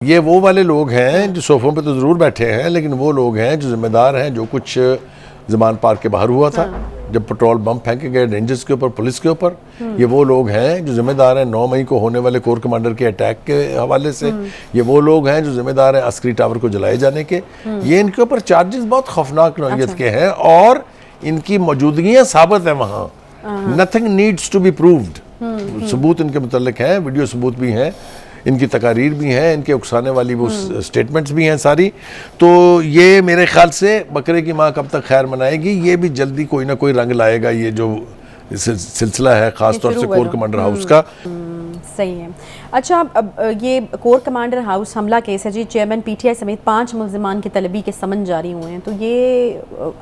ये वो वाले लोग हैं जो सोफों पे तो ज़रूर बैठे हैं, लेकिन वो लोग हैं जो जिम्मेदार हैं जो कुछ ज़मान पार्क के बाहर हुआ था। जब पेट्रोल बम फेंके गए रेंजर्स के ऊपर, पुलिस के ऊपर, ये वो लोग हैं जो जिम्मेदार हैं 9 मई को होने वाले कोर कमांडर के अटैक के हवाले से। ये वो लोग हैं जो जिम्मेदार हैं अस्करी टावर को जलाए जाने के। ये इनके ऊपर चार्जेस बहुत खौफनाक नौइयत के हैं और इनकी मौजूदगियाँ साबित है वहाँ। Nothing needs to be proved. सबूत इनके मुतल्लिक हैं, वीडियो सबूत भी हैं, इनकी तकारीर भी हैं, इनके उकसाने वाली वो स्टेटमेंट्स भी हैं सारी। तो ये मेरे ख्याल से बकरे की माँ कब तक खैर मनाएगी, ये भी जल्दी कोई ना कोई रंग लाएगा। ये जो सिलसिला है ख़ास तौर से कोर कमांडर हाउस का। सही है। अच्छा, अब ये कोर कमांडर हाउस हमला केस है जी, चेयरमैन पीटीआई समेत 5 मुल्जिमान की तलबी के समन जारी हुए हैं। तो ये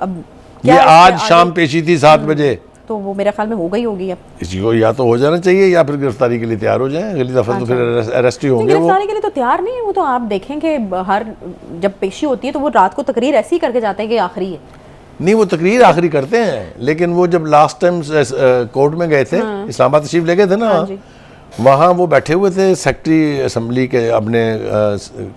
अब ये आज शाम पेशी थी 7 बजे, तो वो मेरे ख्याल में हो गई होगी। अब इसी को या तो हो जाना चाहिए या फिर गिरफ्तारी के लिए तैयार हो जाए। अगली दफा तो फिर अरेस्ट ही होंगे। गिरफ्तारी के लिए तो तैयार नहीं है वो। तो आप देखें कि हर जब पेशी होती है तो वो रात को तकरीर ऐसी ही करके जाते हैं कि आखिरी है। नहीं, वो तकरीर आखिरी करते हैं, लेकिन वो जब लास्ट टाइम कोर्ट में गए थे, इस्लामाबाद तशरीफ ले गए थे ना, वहाँ वो बैठे हुए थे सेक्रेटरी असम्बली के अपने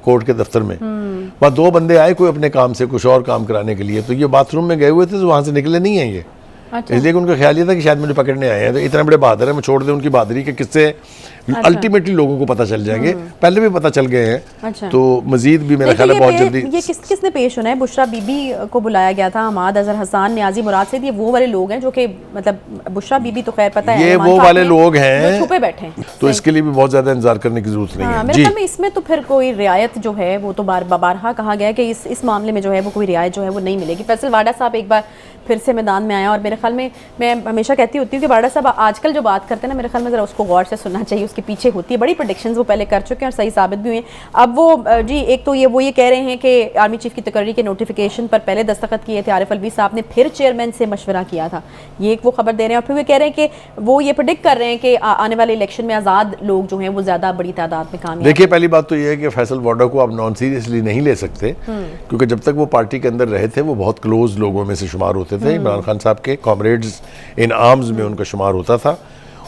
कोर्ट के दफ्तर में। वहाँ 2 बंदे आए कोई अपने काम से कुछ और काम कराने के लिए, तो ये बाथरूम में गए हुए थे, तो वहाँ से निकले नहीं है ये। अच्छा। इसलिए उनका ख्याल ये था कि शायद मुझे पकड़ने आए हैं, तो इतने बड़े बहादुर हैं, मैं छोड़ दें उनकी बहादुरी के किस्से। अच्छा। अल्टीमेटली लोगों को पता चल जाएंगे, पहले भी पता चल गए हैं। अच्छा। तो मजीद भी मेरा ख्याल है बहुत जल्दी। ये किसने पेश होना है? बुशरा बीबी को बुलाया गया था, हमाद अजहर हसन, न्याजी मुराद से। ये वो वाले लोग हैं जो कि मतलब बुशरा बीबी तो खैर पता है, ये वो वाले लोग हैं छुपे बैठे हैं। तो इसके लिए भी बहुत ज्यादा इंतजार करने की जरूरत नहीं है। मेरे ख्याल में इसमें तो फिर कोई रियायत जो है वो तो बारहा कहा गया है कि इस मामले में जो है वो कोई रियायत जो है वो नहीं मिलेगी। फैसल वाडा साहब एक बार फिर से मैदान में आया और मेरे ख्याल में मैं हमेशा कहती होती हूँ कि वाडा साहब आजकल जो बात करते हैं ना, मेरे ख्याल में ज़रा उसको गौर से सुनना चाहिए। उसके पीछे होती है बड़ी प्रेडिक्शंस वो पहले कर चुके हैं और सही साबित भी हुए हैं। अब वो जी एक तो ये कह रहे हैं कि आर्मी चीफ की तकरीर के नोटिफिकेशन पर पहले दस्तखत किए थे आरिफ अलवी साहब ने, फिर चेयरमैन से मशवरा किया था, ये एक वो खबर दे रहे हैं। और फिर वो कह रहे हैं कि वो ये प्रेडिक्ट कर रहे हैं कि आने वाले इलेक्शन में आज़ाद लोग जो हैं वो ज़्यादा बड़ी तादाद में कामयाब। देखिए, पहली बात तो ये है कि फैसल वाडा को आप नॉन सीरियसली नहीं ले सकते, क्योंकि जब तक वो पार्टी के अंदर रहे थे वो बहुत क्लोज लोगों में से शुमार होते थे। इमरान खान साहब के कॉमरेड्स इन आर्म्स में उनका शुमार होता था।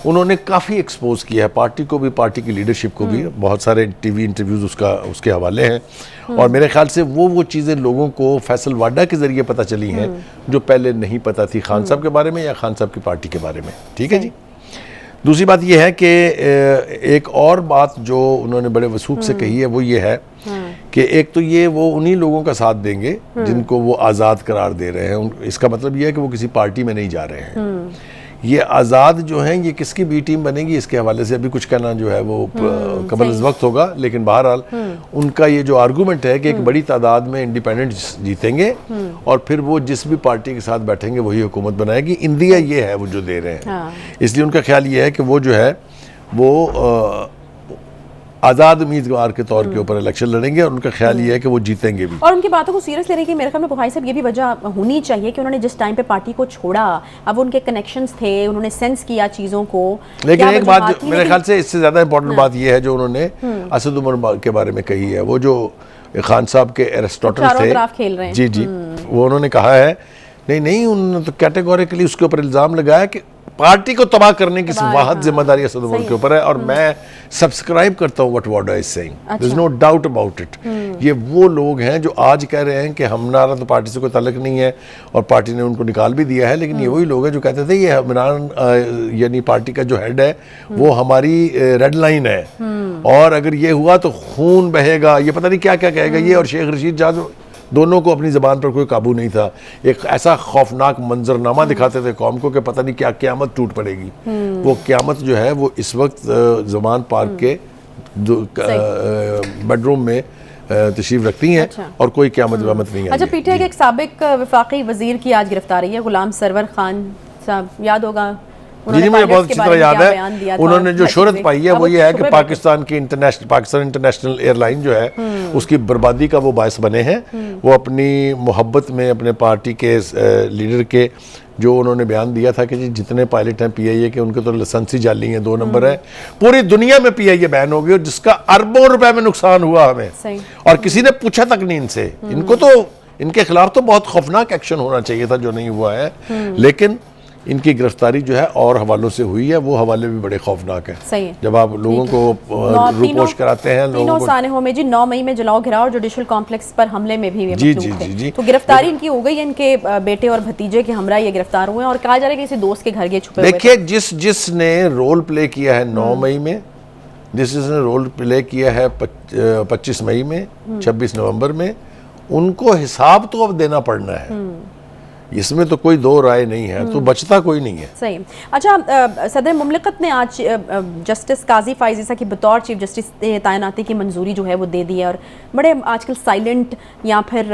उन्होंने काफ़ी एक्सपोज किया है पार्टी को भी, पार्टी की लीडरशिप को भी। बहुत सारे टीवी इंटरव्यूज़ उसके हवाले हैं और मेरे ख्याल से वो चीज़ें लोगों को फैसल वाडा के ज़रिए पता चली हैं जो पहले नहीं पता थी खान साहब के बारे में या खान साहब की पार्टी के बारे में। ठीक है जी। दूसरी बात यह है कि एक और बात जो उन्होंने बड़े वसूख से कही है वो ये है कि एक तो ये वो उन्हीं लोगों का साथ देंगे जिनको वो आज़ाद करार दे रहे हैं। इसका मतलब ये है कि वो किसी पार्टी में नहीं जा रहे हैं। ये आज़ाद जो हैं ये किसकी बी टीम बनेगी इसके हवाले से अभी कुछ कहना जो है वो कबल इस वक्त होगा, लेकिन बहरहाल उनका ये जो आर्गूमेंट है कि एक बड़ी तादाद में इंडिपेंडेंट्स जीतेंगे और फिर वो जिस भी पार्टी के साथ बैठेंगे वही हुकूमत बनाएगी। इंदिया ये है वो जो दे रहे हैं। इसलिए उनका ख्याल ये है कि वो जो है वो आज़ाद उम्मीदवार के तौर के ऊपर इलेक्शन लड़ेंगे और उनका ख्याल ये है कि वो जीतेंगे भी। और उनकी बातों को सीरियस लेने की मेरे ख्याल में बुखारी साहब ये भी वजह होनी चाहिए कि उन्होंने जिस टाइम पे पार्टी को छोड़ा, अब उनके कनेक्शंस थे, उन्होंने सेंस किया चीज़ों को। लेकिन एक बात मेरे ख्याल से इससे ज़्यादा इंपॉर्टेंट बात ये है जो उन्होंने असद उमर के बारे में कही है। वो जो खान साहब के एरिस्टोटल थे, जी जी, वो उन्होंने कहा है नहीं उन्होंने तो कैटेगोरिकली उसके ऊपर इल्ज़ाम लगाया कि पार्टी को तबाह करने की वाहद जिम्मेदारी असद उमर के ऊपर है। और मैं सब्सक्राइब करता हूँ व्हाट वाडा is saying, there is no doubt about it. ये वो लोग हैं जो आज कह रहे हैं कि हमारा तो पार्टी से कोई ताल्लुक नहीं है और पार्टी ने उनको निकाल भी दिया है, लेकिन ये वही लोग हैं जो कहते थे ये इमरान यानी पार्टी का जो हेड है वो हमारी रेड लाइन है और अगर ये हुआ तो खून बहेगा, ये पता नहीं क्या क्या कहेगा ये। और शेख रशीद जाद दोनों को अपनी ज़बान पर कोई काबू नहीं था। एक ऐसा खौफनाक मंजरनामा दिखाते थे कौम को कि पता नहीं क्या क़यामत टूट पड़ेगी। वो क़यामत जो है वो इस वक्त ज़मान पार्क के बेडरूम में तशरीफ रखती हैं। अच्छा। और कोई क़यामत वामत नहीं है। अच्छा, पीटीआई के एक साबिक वफाकी वज़ीर की आज गिरफ्तारी है, गुलाम सरवर खान साहब, याद होगा जी, मुझे बहुत अच्छी तरह याद है। उन्होंने जो शोहरत पाई है वो ये है कि पाकिस्तान इंटरनेशनल एयरलाइन जो है उसकी बर्बादी का वो बायस बने हैं। वो अपनी मोहब्बत में अपने पार्टी के लीडर के जो उन्होंने बयान दिया था कि जी जितने पायलट हैं पीआईए के उनके तो लाइसेंस ही जाली हैं, 2 नंबर है। पूरी दुनिया में पीआईए बैन हो गई और जिसका अरबों रुपए में नुकसान हुआ हमें और किसी ने पूछा तक नहीं इनसे। इनको तो इनके खिलाफ तो बहुत खौफनाक एक्शन होना चाहिए था जो नहीं हुआ है। लेकिन इनकी गिरफ्तारी जो है और हवालों से हुई है, वो हवाले भी बड़े खौफनाक हैं। सही है। जब आप लोगों को रूपोश कराते हैं, तीनों सानहों में जी 9 मई में जलाओ घिराव जुडिशल कॉम्प्लेक्स पर हमले में भी जी जी जी जी, तो गिरफ्तारी इनकी हो गई है, इनके बेटे और भतीजे के हमरा ये गिरफ्तार हुए हैं और कहा जा रहा है कि किसी दोस्त के घर ये छुपे हुए थे। देखिए, जिसने रोल प्ले किया है 9 मई में, जिसने रोल प्ले किया है 25 मई में, 26 नवंबर में, उनको हिसाब तो अब देना पड़ना है, इसमें तो कोई दो राय नहीं है, तो बचता कोई नहीं है। सही। अच्छा, सदर मुमलिकत ने आज जस्टिस काजी फाइज ईसा की बतौर चीफ जस्टिस तैनाती की मंजूरी जो है वो दे दी है और बड़े आजकल साइलेंट या फिर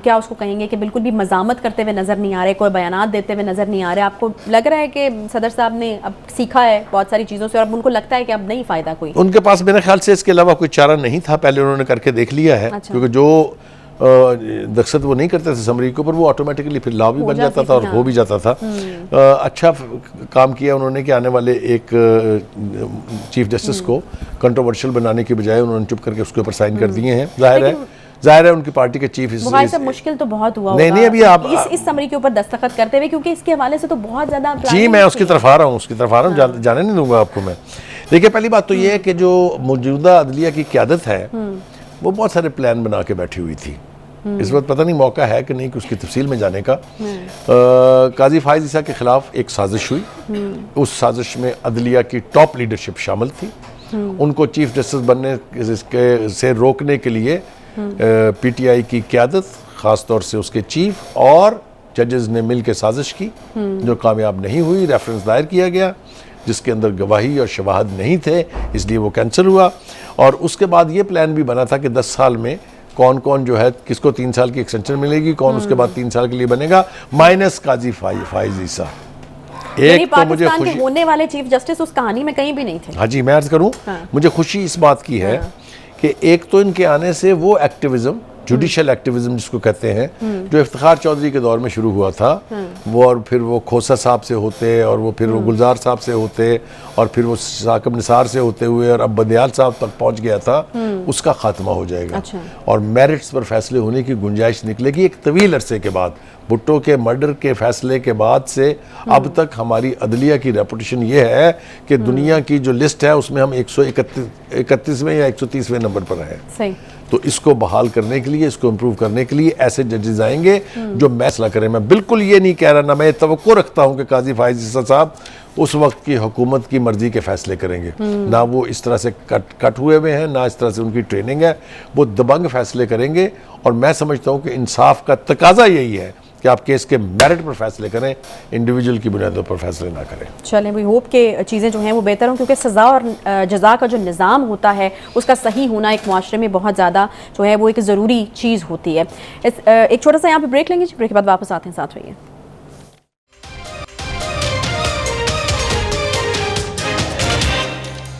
क्या उसको कहेंगे कि बिल्कुल भी मजामत करते हुए नज़र नहीं आ रहे, कोई बयानात देते हुए नज़र नहीं आ रहे। आपको लग रहा है कि सदर साहब ने अब सीखा है बहुत सारी चीज़ों से और अब उनको लगता है कि अब नहीं फ़ायदा कोई? उनके पास मेरे ख्याल से इसके अलावा कोई चारा नहीं था, पहले उन्होंने करके देख लिया है। अच्छा। क्योंकि जो दक्षत वो नहीं करते थे समरी के ऊपर, वो ऑटोमेटिकली फिर लॉ भी बन जाता था और हो भी जाता था। अच्छा काम किया उन्होंने कि आने वाले एक चीफ जस्टिस को कंट्रोवर्शियल बनाने की बजाय उन्होंने चुप करके उसके ऊपर साइन कर दिए हैं। जाहिर है उनकी पार्टी के चीफ मुश्किल तो बहुत हुआ नहीं अभी आप इस समरी के ऊपर दस्तखत करते हुए, क्योंकि इसके हवाले से तो बहुत ज्यादा जी मैं उसकी तरफ आ रहा हूँ, जाने नहीं दूंगा आपको मैं। देखिए, पहली बात तो ये है कि जो मौजूदा अदलिया की क़यादत है वो बहुत सारे प्लान बना के बैठी हुई थी। इस वक्त पता नहीं मौका है कि नहीं कि उसकी तफसील में जाने का। काजी फाइज ईसा के खिलाफ एक साजिश हुई, उस साजिश में अदलिया की टॉप लीडरशिप शामिल थी। उनको चीफ जस्टिस बनने से रोकने के लिए पीटीआई की क़यादत, ख़ास तौर से उसके चीफ और जजेस ने मिल के साजिश की, जो कामयाब नहीं हुई। रेफरेंस दायर किया गया जिसके अंदर गवाही और शवाहद नहीं थे, इसलिए वो कैंसिल हुआ। और उसके बाद ये प्लान भी बना था कि 10 साल में कौन कौन जो है, किसको 3 साल की एक्सटेंशन मिलेगी, कौन उसके बाद 3 साल के लिए बनेगा, माइनस काजी फाइज ईसा। एक तो मुझे खुशी, होने वाले चीफ जस्टिस उस कहानी में कहीं भी नहीं थे। हाँ जी, मैं अर्ज करूं, मुझे खुशी इस बात की है कि एक तो इनके आने से वो एक्टिविज्म, जुडिशल एक्टिविज्म जिसको कहते हैं, जो इफ्तिखार चौधरी के दौर में शुरू हुआ था, वो और फिर वो खोसा साहब से होते और वो फिर वो गुलजार साहब से होते और फिर वो साकिब निसार से होते हुए और अब बंदियाल साहब तक पहुंच गया था, उसका खात्मा हो जाएगा। अच्छा। और मेरिट्स पर फैसले होने की गुंजाइश निकलेगी एक तवील अरसे के बाद। भुट्टो के मर्डर के फैसले के बाद से अब तक हमारी अदलिया की रेपुटेशन ये है कि दुनिया की जो लिस्ट है उसमें हम 131वें या 130वें नंबर पर हैं। सही। तो इसको बहाल करने के लिए, इसको इम्प्रूव करने के लिए ऐसे जजेस आएंगे जो फैसला करें। मैं बिल्कुल ये नहीं कह रहा, ना मैं तवक्को रखता हूं कि काजी फाइज ईसा साहब उस वक्त की हुकूमत की मर्जी के फैसले करेंगे, ना वो इस तरह से कट हुए हैं, ना इस तरह से उनकी ट्रेनिंग है। वो दबंग फैसले करेंगे और मैं समझता हूं कि इंसाफ का तकाजा यही है कि आप केस के मेरिट पर फैसले करें, इंडिविजुअल की बुनियादों पर फैसले ना करें। चलें, वी होप के चीज़ें जो हैं वो बेहतर हों, क्योंकि सज़ा और जज़ा का जो निज़ाम होता है उसका सही होना एक माशरे में बहुत ज़्यादा जो है वो एक ज़रूरी चीज़ होती है। एक छोटा सा यहाँ पे ब्रेक लेंगे, ब्रेक के बाद वापस आते हैं, साथ रहिए।